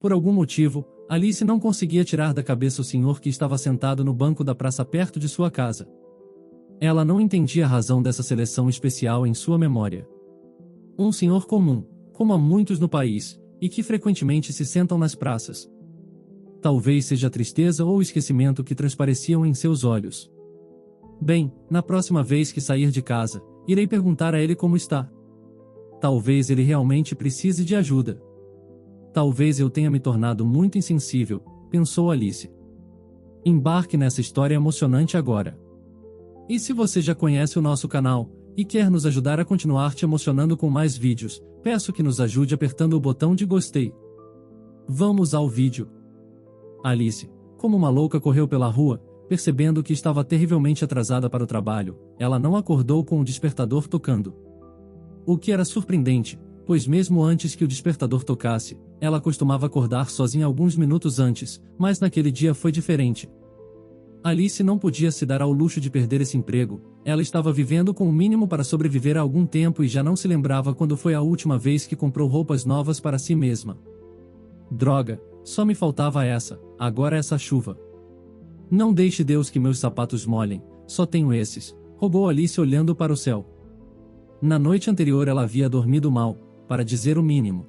Por algum motivo, Alice não conseguia tirar da cabeça o senhor que estava sentado no banco da praça perto de sua casa. Ela não entendia a razão dessa seleção especial em sua memória. Um senhor comum, como há muitos no país, e que frequentemente se sentam nas praças. Talvez seja a tristeza ou o esquecimento que transpareciam em seus olhos. Bem, na próxima vez que sair de casa, irei perguntar a ele como está. Talvez ele realmente precise de ajuda. Talvez eu tenha me tornado muito insensível, pensou Alice. Embarque nessa história emocionante agora. E se você já conhece o nosso canal, e quer nos ajudar a continuar te emocionando com mais vídeos, peço que nos ajude apertando o botão de gostei. Vamos ao vídeo. Alice, como uma louca, correu pela rua, percebendo que estava terrivelmente atrasada para o trabalho. Ela não acordou com o despertador tocando. O que era surpreendente, pois mesmo antes que o despertador tocasse, ela costumava acordar sozinha alguns minutos antes, mas naquele dia foi diferente. Alice não podia se dar ao luxo de perder esse emprego. Ela estava vivendo com o mínimo para sobreviver há algum tempo e já não se lembrava quando foi a última vez que comprou roupas novas para si mesma. Droga, só me faltava essa, agora essa chuva. Não deixe Deus que meus sapatos molhem, só tenho esses, rogou Alice olhando para o céu. Na noite anterior ela havia dormido mal, para dizer o mínimo.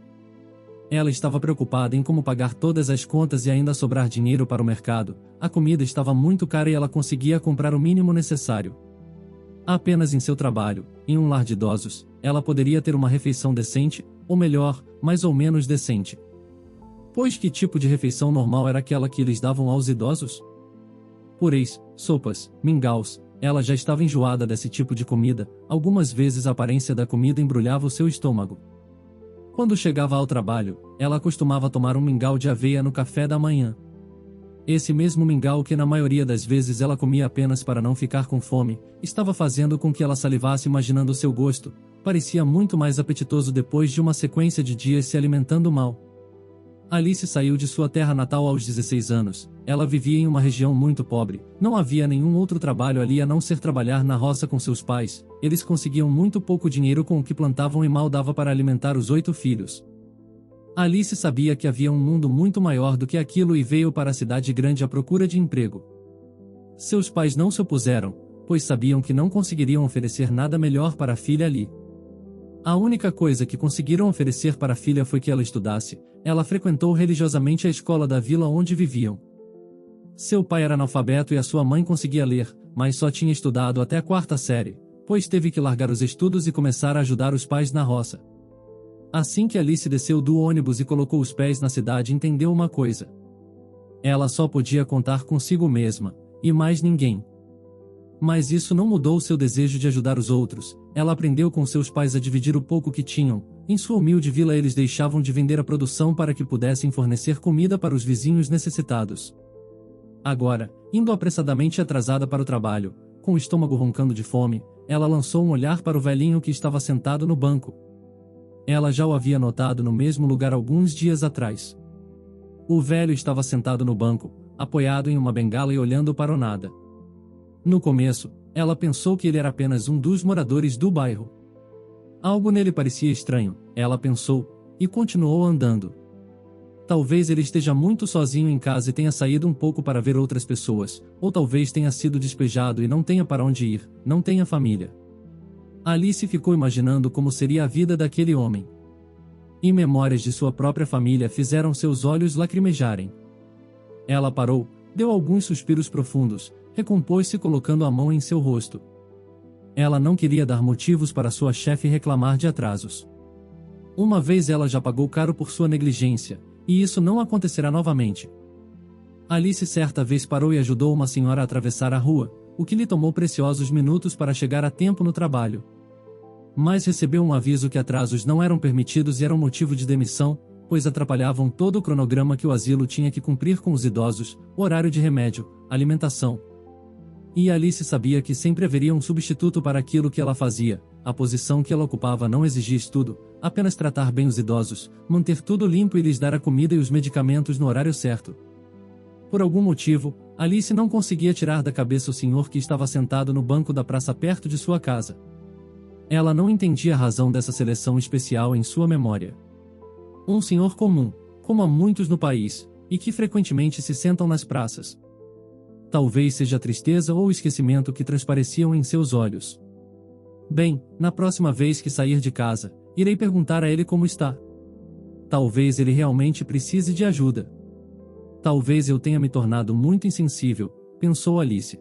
Ela estava preocupada em como pagar todas as contas e ainda sobrar dinheiro para o mercado. A comida estava muito cara e ela conseguia comprar o mínimo necessário. Apenas em seu trabalho, em um lar de idosos, ela poderia ter uma refeição decente, ou melhor, mais ou menos decente. Pois que tipo de refeição normal era aquela que eles davam aos idosos? Pureis, sopas, mingaus. Ela já estava enjoada desse tipo de comida. Algumas vezes a aparência da comida embrulhava o seu estômago. Quando chegava ao trabalho, ela costumava tomar um mingau de aveia no café da manhã. Esse mesmo mingau que na maioria das vezes ela comia apenas para não ficar com fome, estava fazendo com que ela salivasse imaginando seu gosto. Parecia muito mais apetitoso depois de uma sequência de dias se alimentando mal. Alice saiu de sua terra natal aos 16 anos. Ela vivia em uma região muito pobre. Não havia nenhum outro trabalho ali a não ser trabalhar na roça com seus pais. Eles conseguiam muito pouco dinheiro com o que plantavam e mal dava para alimentar os 8 filhos. Alice sabia que havia um mundo muito maior do que aquilo e veio para a cidade grande à procura de emprego. Seus pais não se opuseram, pois sabiam que não conseguiriam oferecer nada melhor para a filha ali. A única coisa que conseguiram oferecer para a filha foi que ela estudasse. Ela frequentou religiosamente a escola da vila onde viviam. Seu pai era analfabeto e a sua mãe conseguia ler, mas só tinha estudado até a 4ª série, pois teve que largar os estudos e começar a ajudar os pais na roça. Assim que Alice desceu do ônibus e colocou os pés na cidade, entendeu uma coisa. Ela só podia contar consigo mesma, e mais ninguém. Mas isso não mudou seu desejo de ajudar os outros. Ela aprendeu com seus pais a dividir o pouco que tinham. Em sua humilde vila eles deixavam de vender a produção para que pudessem fornecer comida para os vizinhos necessitados. Agora, indo apressadamente atrasada para o trabalho, com o estômago roncando de fome, ela lançou um olhar para o velhinho que estava sentado no banco. Ela já o havia notado no mesmo lugar alguns dias atrás. O velho estava sentado no banco, apoiado em uma bengala e olhando para o nada. No começo, ela pensou que ele era apenas um dos moradores do bairro. Algo nele parecia estranho, ela pensou, e continuou andando. Talvez ele esteja muito sozinho em casa e tenha saído um pouco para ver outras pessoas, ou talvez tenha sido despejado e não tenha para onde ir, não tenha família. Alice ficou imaginando como seria a vida daquele homem. E memórias de sua própria família fizeram seus olhos lacrimejarem. Ela parou, deu alguns suspiros profundos, recompôs-se colocando a mão em seu rosto. Ela não queria dar motivos para sua chefe reclamar de atrasos. Uma vez ela já pagou caro por sua negligência, e isso não acontecerá novamente. Alice certa vez parou e ajudou uma senhora a atravessar a rua, o que lhe tomou preciosos minutos para chegar a tempo no trabalho. Mas recebeu um aviso que atrasos não eram permitidos e eram motivo de demissão, pois atrapalhavam todo o cronograma que o asilo tinha que cumprir com os idosos, horário de remédio, alimentação. E Alice sabia que sempre haveria um substituto para aquilo que ela fazia. A posição que ela ocupava não exigia estudo, apenas tratar bem os idosos, manter tudo limpo e lhes dar a comida e os medicamentos no horário certo. Por algum motivo, Alice não conseguia tirar da cabeça o senhor que estava sentado no banco da praça perto de sua casa. Ela não entendia a razão dessa seleção especial em sua memória. Um senhor comum, como há muitos no país, e que frequentemente se sentam nas praças. Talvez seja a tristeza ou o esquecimento que transpareciam em seus olhos. Bem, na próxima vez que sair de casa, irei perguntar a ele como está. Talvez ele realmente precise de ajuda. Talvez eu tenha me tornado muito insensível, pensou Alice.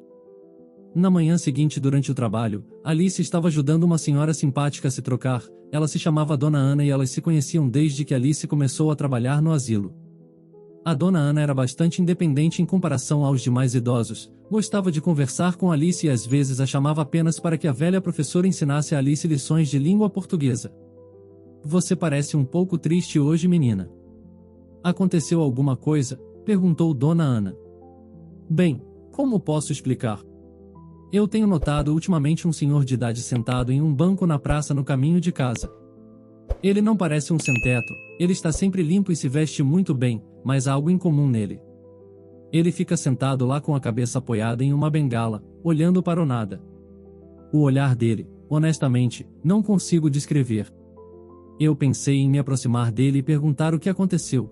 Na manhã seguinte, durante o trabalho, Alice estava ajudando uma senhora simpática a se trocar. Ela se chamava Dona Ana e elas se conheciam desde que Alice começou a trabalhar no asilo. A Dona Ana era bastante independente em comparação aos demais idosos, gostava de conversar com Alice e às vezes a chamava apenas para que a velha professora ensinasse a Alice lições de língua portuguesa. Você parece um pouco triste hoje, menina. Aconteceu alguma coisa? Perguntou Dona Ana. Bem, como posso explicar? Eu tenho notado ultimamente um senhor de idade sentado em um banco na praça no caminho de casa. Ele não parece um sem-teto, ele está sempre limpo e se veste muito bem, mas há algo incomum nele. Ele fica sentado lá com a cabeça apoiada em uma bengala, olhando para o nada. O olhar dele, honestamente, não consigo descrever. Eu pensei em me aproximar dele e perguntar o que aconteceu.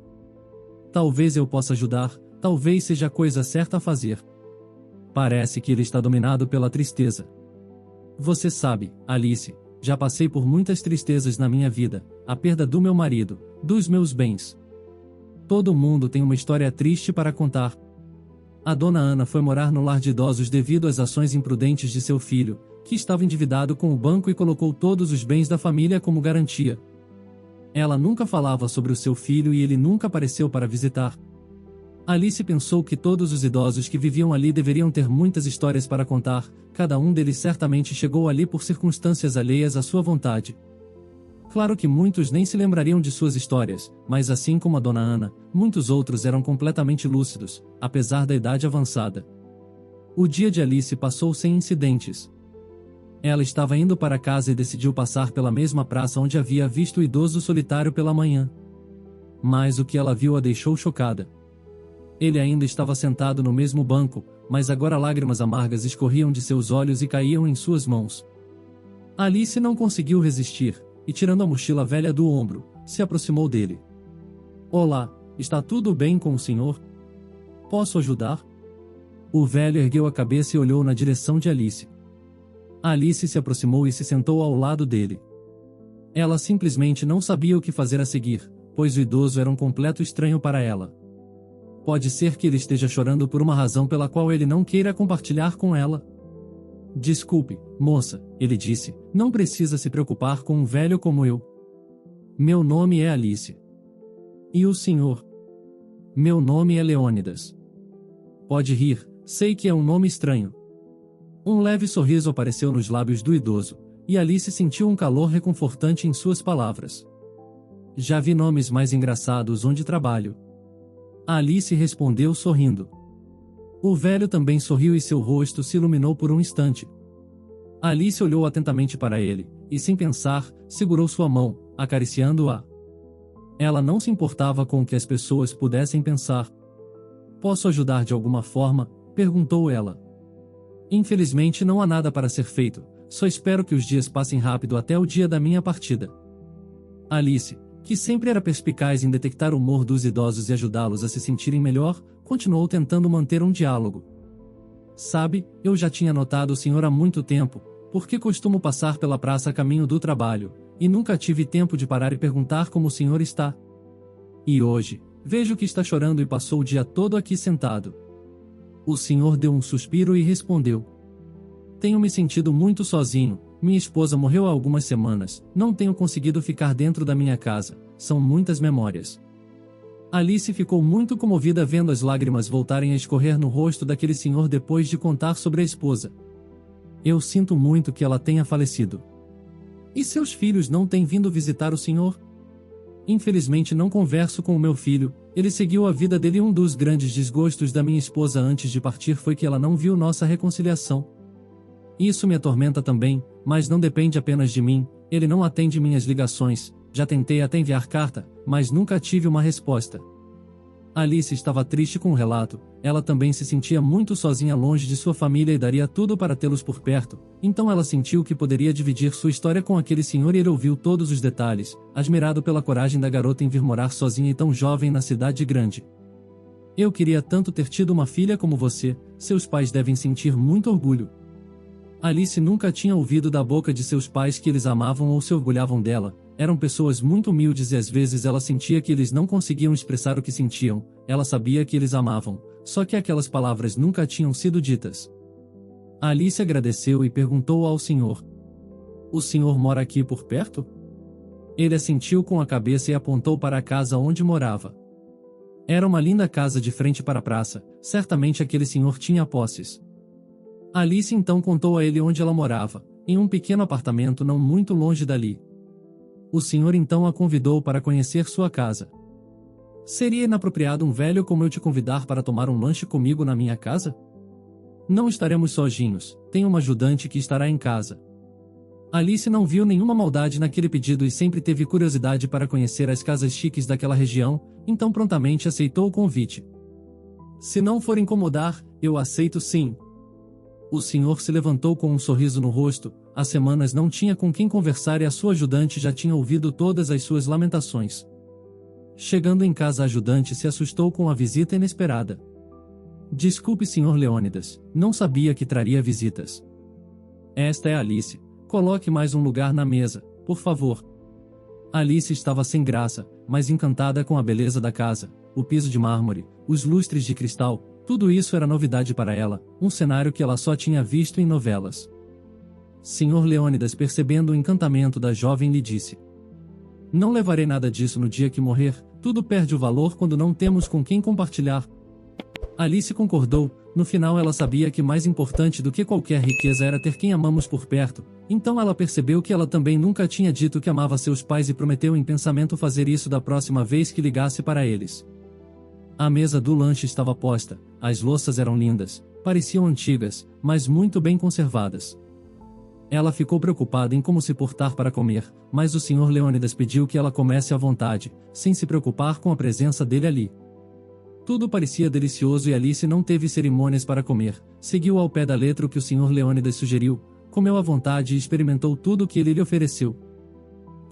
Talvez eu possa ajudar, talvez seja a coisa certa a fazer. Parece que ele está dominado pela tristeza. Você sabe, Alice, já passei por muitas tristezas na minha vida, a perda do meu marido, dos meus bens. Todo mundo tem uma história triste para contar. A Dona Ana foi morar no lar de idosos devido às ações imprudentes de seu filho, que estava endividado com o banco e colocou todos os bens da família como garantia. Ela nunca falava sobre o seu filho e ele nunca apareceu para visitar. Alice pensou que todos os idosos que viviam ali deveriam ter muitas histórias para contar, cada um deles certamente chegou ali por circunstâncias alheias à sua vontade. Claro que muitos nem se lembrariam de suas histórias, mas assim como a Dona Ana, muitos outros eram completamente lúcidos, apesar da idade avançada. O dia de Alice passou sem incidentes. Ela estava indo para casa e decidiu passar pela mesma praça onde havia visto o idoso solitário pela manhã. Mas o que ela viu a deixou chocada. Ele ainda estava sentado no mesmo banco, mas agora lágrimas amargas escorriam de seus olhos e caíam em suas mãos. Alice não conseguiu resistir, e tirando a mochila velha do ombro, se aproximou dele. Olá, está tudo bem com o senhor? Posso ajudar? O velho ergueu a cabeça e olhou na direção de Alice. Alice se aproximou e se sentou ao lado dele. Ela simplesmente não sabia o que fazer a seguir, pois o idoso era um completo estranho para ela. Pode ser que ele esteja chorando por uma razão pela qual ele não queira compartilhar com ela. Desculpe, moça, ele disse, não precisa se preocupar com um velho como eu. Meu nome é Alice. E o senhor? Meu nome é Leônidas. Pode rir, sei que é um nome estranho. Um leve sorriso apareceu nos lábios do idoso, e Alice sentiu um calor reconfortante em suas palavras. Já vi nomes mais engraçados onde trabalho. Alice respondeu sorrindo. O velho também sorriu e seu rosto se iluminou por um instante. Alice olhou atentamente para ele, e sem pensar, segurou sua mão, acariciando-a. Ela não se importava com o que as pessoas pudessem pensar. Posso ajudar de alguma forma? Perguntou ela. Infelizmente não há nada para ser feito, só espero que os dias passem rápido até o dia da minha partida. Alice, que sempre era perspicaz em detectar o humor dos idosos e ajudá-los a se sentirem melhor, continuou tentando manter um diálogo. Sabe, eu já tinha notado o senhor há muito tempo, porque costumo passar pela praça a caminho do trabalho, e nunca tive tempo de parar e perguntar como o senhor está. E hoje, vejo que está chorando e passou o dia todo aqui sentado. O senhor deu um suspiro e respondeu. Tenho me sentido muito sozinho. Minha esposa morreu há algumas semanas, não tenho conseguido ficar dentro da minha casa, são muitas memórias. Alice ficou muito comovida vendo as lágrimas voltarem a escorrer no rosto daquele senhor depois de contar sobre a esposa. Eu sinto muito que ela tenha falecido. E seus filhos não têm vindo visitar o senhor? Infelizmente não converso com o meu filho, ele seguiu a vida dele e um dos grandes desgostos da minha esposa antes de partir foi que ela não viu nossa reconciliação. Isso me atormenta também, mas não depende apenas de mim, ele não atende minhas ligações, já tentei até enviar carta, mas nunca tive uma resposta. Alice estava triste com o relato. Ela também se sentia muito sozinha longe de sua família e daria tudo para tê-los por perto. Então ela sentiu que poderia dividir sua história com aquele senhor e ele ouviu todos os detalhes, admirado pela coragem da garota em vir morar sozinha e tão jovem na cidade grande. Eu queria tanto ter tido uma filha como você, seus pais devem sentir muito orgulho. Alice nunca tinha ouvido da boca de seus pais que eles amavam ou se orgulhavam dela. Eram pessoas muito humildes e às vezes ela sentia que eles não conseguiam expressar o que sentiam. Ela sabia que eles amavam, só que aquelas palavras nunca tinham sido ditas. Alice agradeceu e perguntou ao senhor: "O senhor mora aqui por perto?" Ele assentiu com a cabeça e apontou para a casa onde morava. Era uma linda casa de frente para a praça, certamente aquele senhor tinha posses. Alice então contou a ele onde ela morava, em um pequeno apartamento não muito longe dali. O senhor então a convidou para conhecer sua casa. "Seria inapropriado um velho como eu te convidar para tomar um lanche comigo na minha casa? Não estaremos sozinhos, tenho uma ajudante que estará em casa." Alice não viu nenhuma maldade naquele pedido e sempre teve curiosidade para conhecer as casas chiques daquela região, então prontamente aceitou o convite. "Se não for incomodar, eu aceito sim." O senhor se levantou com um sorriso no rosto. Há semanas não tinha com quem conversar e a sua ajudante já tinha ouvido todas as suas lamentações. Chegando em casa, a ajudante se assustou com a visita inesperada. "Desculpe, Sr. Leônidas, não sabia que traria visitas." "Esta é Alice. Coloque mais um lugar na mesa, por favor." Alice estava sem graça, mas encantada com a beleza da casa, o piso de mármore, os lustres de cristal. Tudo isso era novidade para ela, um cenário que ela só tinha visto em novelas. Sr. Leônidas, percebendo o encantamento da jovem, lhe disse: "Não levarei nada disso no dia que morrer, tudo perde o valor quando não temos com quem compartilhar." Alice concordou. No final ela sabia que mais importante do que qualquer riqueza era ter quem amamos por perto, então ela percebeu que ela também nunca tinha dito que amava seus pais e prometeu em pensamento fazer isso da próxima vez que ligasse para eles. A mesa do lanche estava posta, as louças eram lindas, pareciam antigas, mas muito bem conservadas. Ela ficou preocupada em como se portar para comer, mas o Sr. Leônidas pediu que ela comesse à vontade, sem se preocupar com a presença dele ali. Tudo parecia delicioso e Alice não teve cerimônias para comer, seguiu ao pé da letra o que o Sr. Leônidas sugeriu, comeu à vontade e experimentou tudo o que ele lhe ofereceu.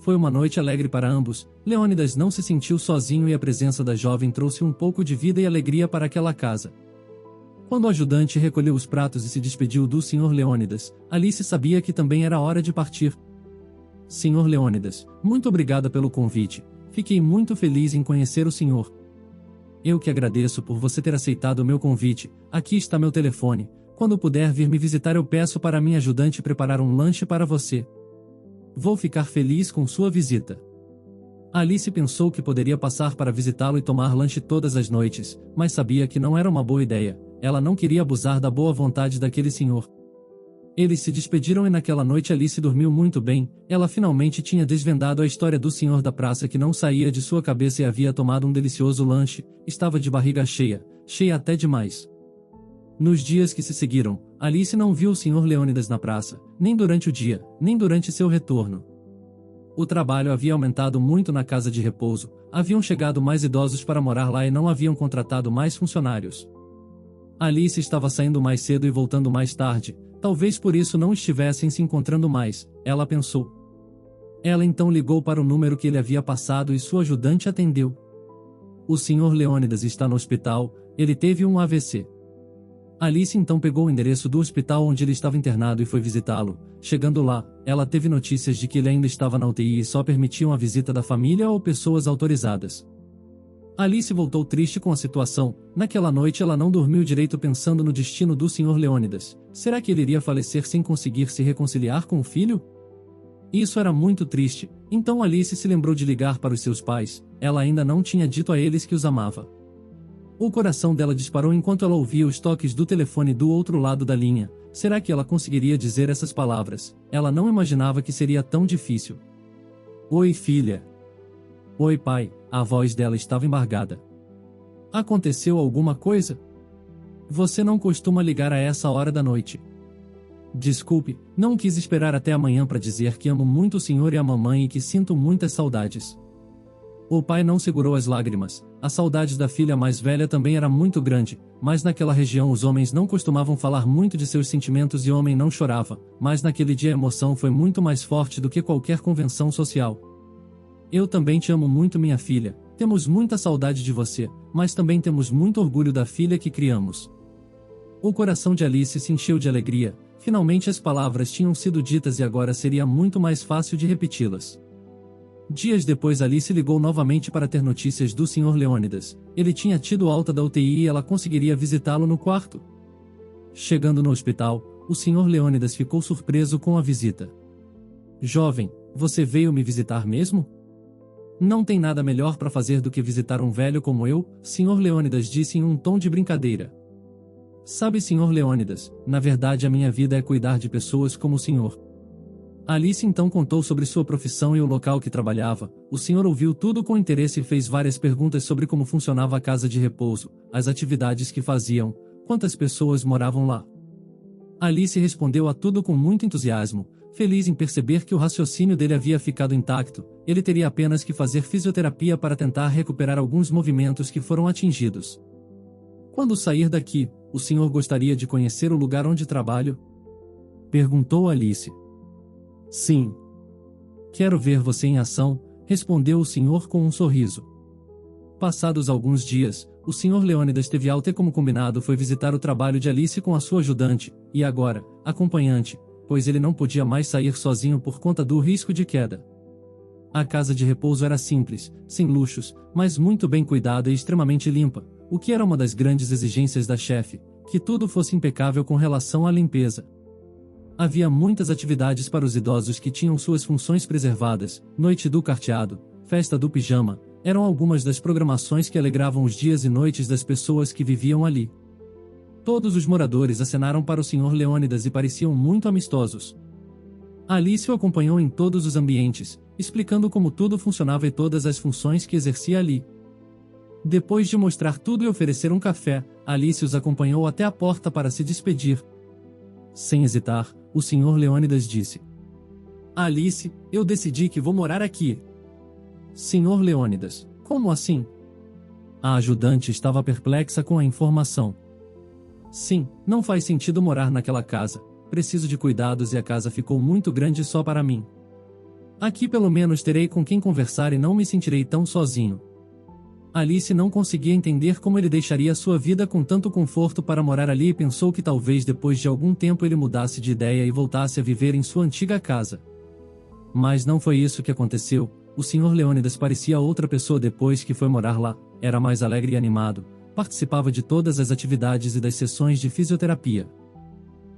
Foi uma noite alegre para ambos. Leônidas não se sentiu sozinho e a presença da jovem trouxe um pouco de vida e alegria para aquela casa. Quando o ajudante recolheu os pratos e se despediu do Sr. Leônidas, Alice sabia que também era hora de partir. "Sr. Leônidas, muito obrigada pelo convite. Fiquei muito feliz em conhecer o senhor. Eu que agradeço por você ter aceitado o meu convite. Aqui está meu telefone. Quando puder vir me visitar, eu peço para minha ajudante preparar um lanche para você. Vou ficar feliz com sua visita." Alice pensou que poderia passar para visitá-lo e tomar lanche todas as noites, mas sabia que não era uma boa ideia. Ela não queria abusar da boa vontade daquele senhor. Eles se despediram e naquela noite Alice dormiu muito bem. Ela finalmente tinha desvendado a história do senhor da praça que não saía de sua cabeça e havia tomado um delicioso lanche. Estava de barriga cheia, cheia até demais. Nos dias que se seguiram, Alice não viu o Sr. Leônidas na praça, nem durante o dia, nem durante seu retorno. O trabalho havia aumentado muito na casa de repouso, haviam chegado mais idosos para morar lá e não haviam contratado mais funcionários. Alice estava saindo mais cedo e voltando mais tarde, talvez por isso não estivessem se encontrando mais, ela pensou. Ela então ligou para o número que ele havia passado e sua ajudante atendeu. "O Sr. Leônidas está no hospital, ele teve um AVC." Alice então pegou o endereço do hospital onde ele estava internado e foi visitá-lo. Chegando lá, ela teve notícias de que ele ainda estava na UTI e só permitiam a visita da família ou pessoas autorizadas. Alice voltou triste com a situação. Naquela noite ela não dormiu direito pensando no destino do Sr. Leônidas. Será que ele iria falecer sem conseguir se reconciliar com o filho? Isso era muito triste, então Alice se lembrou de ligar para os seus pais. Ela ainda não tinha dito a eles que os amava. O coração dela disparou enquanto ela ouvia os toques do telefone do outro lado da linha. Será que ela conseguiria dizer essas palavras? Ela não imaginava que seria tão difícil. "Oi, filha." "Oi, pai." A voz dela estava embargada. "Aconteceu alguma coisa? Você não costuma ligar a essa hora da noite." "Desculpe, não quis esperar até amanhã para dizer que amo muito o senhor e a mamãe e que sinto muitas saudades." O pai não segurou as lágrimas. A saudade da filha mais velha também era muito grande, mas naquela região os homens não costumavam falar muito de seus sentimentos e o homem não chorava, mas naquele dia a emoção foi muito mais forte do que qualquer convenção social. Eu também te amo muito, minha filha. Temos muita saudade de você, mas também temos muito orgulho da filha que criamos. O coração de Alice se encheu de alegria. Finalmente as palavras tinham sido ditas e agora seria muito mais fácil de repeti-las. Dias depois Alice ligou novamente para ter notícias do Sr. Leônidas. Ele tinha tido alta da UTI e ela conseguiria visitá-lo no quarto. Chegando no hospital, o Sr. Leônidas ficou surpreso com a visita. Jovem, você veio me visitar mesmo? Não tem nada melhor para fazer do que visitar um velho como eu, Sr. Leônidas disse em um tom de brincadeira. Sabe, Sr. Leônidas, na verdade a minha vida é cuidar de pessoas como o senhor. Alice então contou sobre sua profissão e o local que trabalhava. O senhor ouviu tudo com interesse e fez várias perguntas sobre como funcionava a casa de repouso, as atividades que faziam, quantas pessoas moravam lá. Alice respondeu a tudo com muito entusiasmo, feliz em perceber que o raciocínio dele havia ficado intacto. Ele teria apenas que fazer fisioterapia para tentar recuperar alguns movimentos que foram atingidos. Quando sair daqui, o senhor gostaria de conhecer o lugar onde trabalho? Perguntou Alice. Sim. Quero ver você em ação, respondeu o senhor com um sorriso. Passados alguns dias, o Sr. Leônidas teve alta e como combinado foi visitar o trabalho de Alice com a sua ajudante, e agora, acompanhante, pois ele não podia mais sair sozinho por conta do risco de queda. A casa de repouso era simples, sem luxos, mas muito bem cuidada e extremamente limpa, o que era uma das grandes exigências da chefe, que tudo fosse impecável com relação à limpeza. Havia muitas atividades para os idosos que tinham suas funções preservadas, noite do carteado, festa do pijama, eram algumas das programações que alegravam os dias e noites das pessoas que viviam ali. Todos os moradores acenaram para o Sr. Leônidas e pareciam muito amistosos. Alice o acompanhou em todos os ambientes, explicando como tudo funcionava e todas as funções que exercia ali. Depois de mostrar tudo e oferecer um café, Alice os acompanhou até a porta para se despedir. Sem hesitar, o Sr. Leônidas disse: Alice, eu decidi que vou morar aqui. Sr. Leônidas, como assim? A ajudante estava perplexa com a informação. Sim, não faz sentido morar naquela casa. Preciso de cuidados e a casa ficou muito grande só para mim. Aqui pelo menos terei com quem conversar e não me sentirei tão sozinho. Alice não conseguia entender como ele deixaria sua vida com tanto conforto para morar ali e pensou que talvez depois de algum tempo ele mudasse de ideia e voltasse a viver em sua antiga casa. Mas não foi isso que aconteceu. O Sr. Leônidas parecia outra pessoa depois que foi morar lá, era mais alegre e animado, participava de todas as atividades e das sessões de fisioterapia.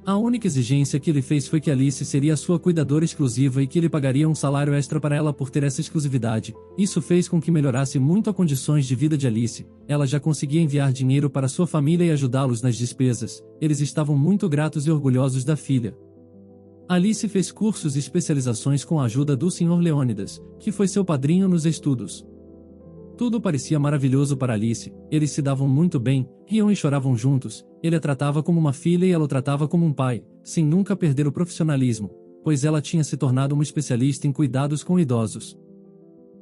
A única exigência que ele fez foi que Alice seria sua cuidadora exclusiva e que ele pagaria um salário extra para ela por ter essa exclusividade. Isso fez com que melhorasse muito as condições de vida de Alice. Ela já conseguia enviar dinheiro para sua família e ajudá-los nas despesas. Eles estavam muito gratos e orgulhosos da filha. Alice fez cursos e especializações com a ajuda do Sr. Leônidas, que foi seu padrinho nos estudos. Tudo parecia maravilhoso para Alice, eles se davam muito bem, riam e choravam juntos, ele a tratava como uma filha e ela o tratava como um pai, sem nunca perder o profissionalismo, pois ela tinha se tornado uma especialista em cuidados com idosos.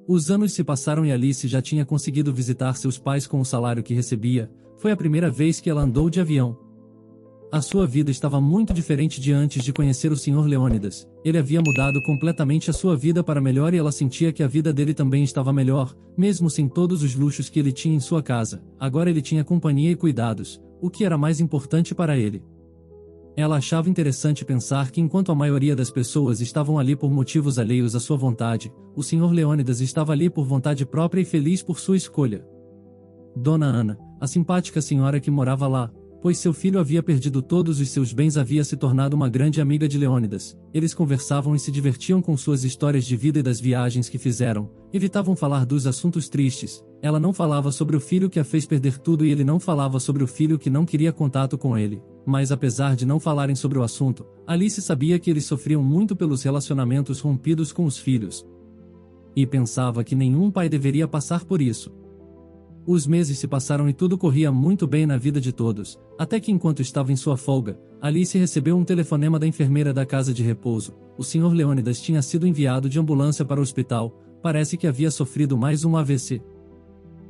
Os anos se passaram e Alice já tinha conseguido visitar seus pais com o salário que recebia, foi a primeira vez que ela andou de avião. A sua vida estava muito diferente de antes de conhecer o Sr. Leônidas. Ele havia mudado completamente a sua vida para melhor e ela sentia que a vida dele também estava melhor, mesmo sem todos os luxos que ele tinha em sua casa. Agora ele tinha companhia e cuidados, o que era mais importante para ele. Ela achava interessante pensar que enquanto a maioria das pessoas estavam ali por motivos alheios à sua vontade, o Sr. Leônidas estava ali por vontade própria e feliz por sua escolha. Dona Ana, a simpática senhora que morava lá, pois seu filho havia perdido todos os seus bens, havia se tornado uma grande amiga de Leônidas. Eles conversavam e se divertiam com suas histórias de vida e das viagens que fizeram, evitavam falar dos assuntos tristes. Ela não falava sobre o filho que a fez perder tudo e ele não falava sobre o filho que não queria contato com ele. Mas apesar de não falarem sobre o assunto, Alice sabia que eles sofriam muito pelos relacionamentos rompidos com os filhos. E pensava que nenhum pai deveria passar por isso. Os meses se passaram e tudo corria muito bem na vida de todos, até que enquanto estava em sua folga, Alice recebeu um telefonema da enfermeira da casa de repouso. O Sr. Leônidas tinha sido enviado de ambulância para o hospital, parece que havia sofrido mais um AVC.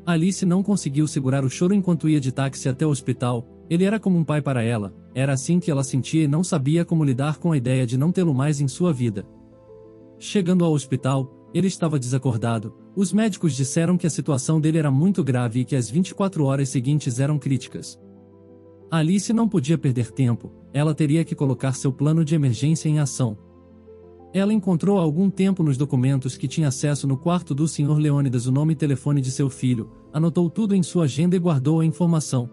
Alice não conseguiu segurar o choro enquanto ia de táxi até o hospital. Ele era como um pai para ela, era assim que ela sentia e não sabia como lidar com a ideia de não tê-lo mais em sua vida. Chegando ao hospital, ele estava desacordado. Os médicos disseram que a situação dele era muito grave e que as 24 horas seguintes eram críticas. Alice não podia perder tempo, ela teria que colocar seu plano de emergência em ação. Ela encontrou há algum tempo nos documentos que tinha acesso no quarto do Sr. Leônidas o nome e telefone de seu filho, anotou tudo em sua agenda e guardou a informação.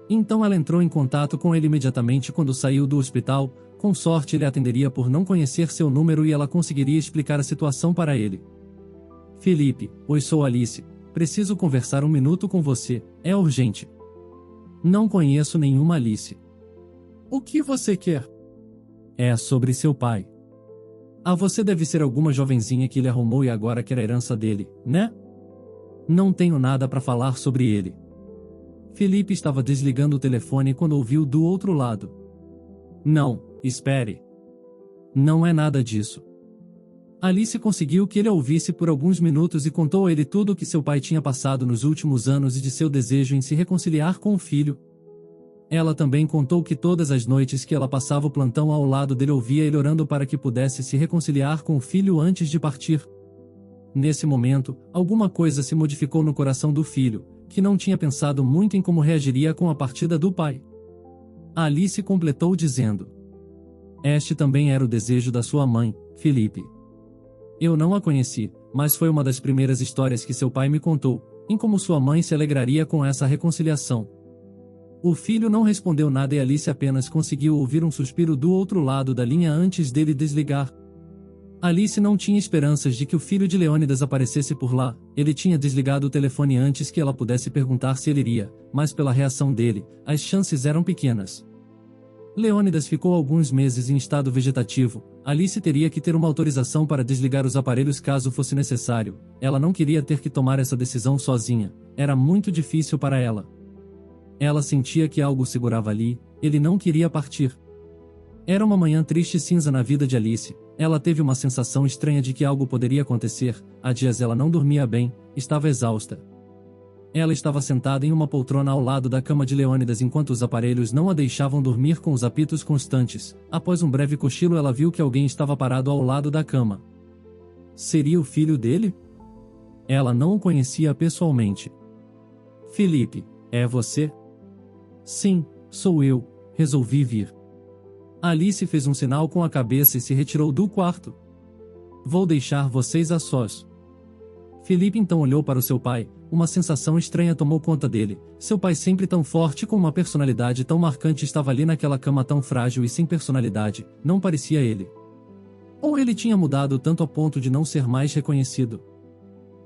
Então ela entrou em contato com ele imediatamente quando saiu do hospital. Com sorte ele atenderia por não conhecer seu número e ela conseguiria explicar a situação para ele. Felipe, oi, sou Alice. Preciso conversar um minuto com você, é urgente. Não conheço nenhuma Alice. O que você quer? É sobre seu pai. Ah, você deve ser alguma jovenzinha que ele arrumou e agora quer a herança dele, né? Não tenho nada para falar sobre ele. Felipe estava desligando o telefone quando ouviu do outro lado. Não, espere. Não é nada disso. Alice conseguiu que ele a ouvisse por alguns minutos e contou a ele tudo o que seu pai tinha passado nos últimos anos e de seu desejo em se reconciliar com o filho. Ela também contou que todas as noites que ela passava o plantão ao lado dele ouvia ele orando para que pudesse se reconciliar com o filho antes de partir. Nesse momento, alguma coisa se modificou no coração do filho, que não tinha pensado muito em como reagiria com a partida do pai. Alice completou dizendo: este também era o desejo da sua mãe, Felipe. Eu não a conheci, mas foi uma das primeiras histórias que seu pai me contou, em como sua mãe se alegraria com essa reconciliação. O filho não respondeu nada e Alice apenas conseguiu ouvir um suspiro do outro lado da linha antes dele desligar. Alice não tinha esperanças de que o filho de Leônidas aparecesse por lá, ele tinha desligado o telefone antes que ela pudesse perguntar se ele iria, mas pela reação dele, as chances eram pequenas. Leônidas ficou alguns meses em estado vegetativo. Alice teria que ter uma autorização para desligar os aparelhos caso fosse necessário. Ela não queria ter que tomar essa decisão sozinha, era muito difícil para ela. Ela sentia que algo segurava ali, ele não queria partir. Era uma manhã triste e cinza na vida de Alice, ela teve uma sensação estranha de que algo poderia acontecer. Há dias ela não dormia bem, estava exausta. Ela estava sentada em uma poltrona ao lado da cama de Leônidas enquanto os aparelhos não a deixavam dormir com os apitos constantes. Após um breve cochilo ela viu que alguém estava parado ao lado da cama. Seria o filho dele? Ela não o conhecia pessoalmente. Felipe, é você? Sim, sou eu, resolvi vir. Alice fez um sinal com a cabeça e se retirou do quarto. Vou deixar vocês a sós. Felipe então olhou para o seu pai, uma sensação estranha tomou conta dele. Seu pai, sempre tão forte com uma personalidade tão marcante, estava ali naquela cama tão frágil e sem personalidade, não parecia ele. Ou ele tinha mudado tanto a ponto de não ser mais reconhecido?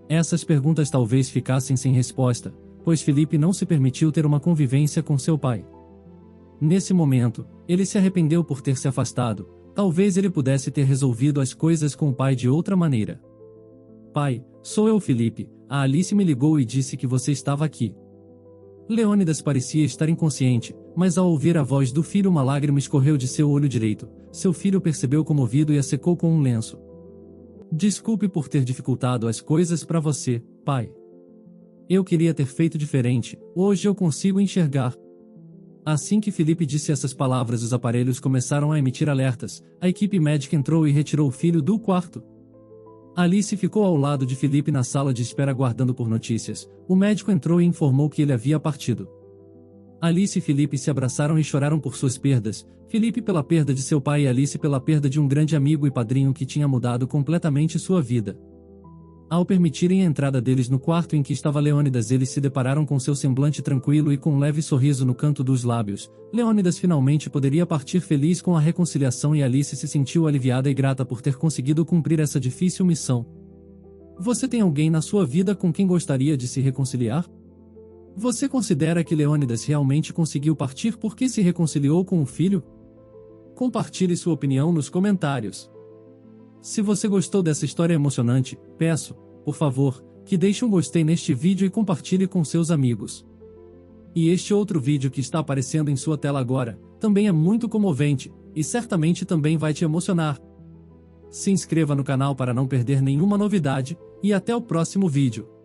Essas perguntas talvez ficassem sem resposta, pois Felipe não se permitiu ter uma convivência com seu pai. Nesse momento, ele se arrependeu por ter se afastado, talvez ele pudesse ter resolvido as coisas com o pai de outra maneira. Pai, sou eu, Felipe, a Alice me ligou e disse que você estava aqui. Leônidas parecia estar inconsciente, mas ao ouvir a voz do filho uma lágrima escorreu de seu olho direito. Seu filho percebeu comovido e a secou com um lenço. Desculpe por ter dificultado as coisas para você, pai. Eu queria ter feito diferente, hoje eu consigo enxergar. Assim que Felipe disse essas palavras, os aparelhos começaram a emitir alertas. A equipe médica entrou e retirou o filho do quarto. Alice ficou ao lado de Felipe na sala de espera aguardando por notícias. O médico entrou e informou que ele havia partido. Alice e Felipe se abraçaram e choraram por suas perdas, Felipe pela perda de seu pai e Alice pela perda de um grande amigo e padrinho que tinha mudado completamente sua vida. Ao permitirem a entrada deles no quarto em que estava Leônidas, eles se depararam com seu semblante tranquilo e com um leve sorriso no canto dos lábios. Leônidas finalmente poderia partir feliz com a reconciliação e Alice se sentiu aliviada e grata por ter conseguido cumprir essa difícil missão. Você tem alguém na sua vida com quem gostaria de se reconciliar? Você considera que Leônidas realmente conseguiu partir porque se reconciliou com o filho? Compartilhe sua opinião nos comentários. Se você gostou dessa história emocionante, peço, por favor, que deixe um gostei neste vídeo e compartilhe com seus amigos. E este outro vídeo que está aparecendo em sua tela agora, também é muito comovente, e certamente também vai te emocionar. Se inscreva no canal para não perder nenhuma novidade, e até o próximo vídeo.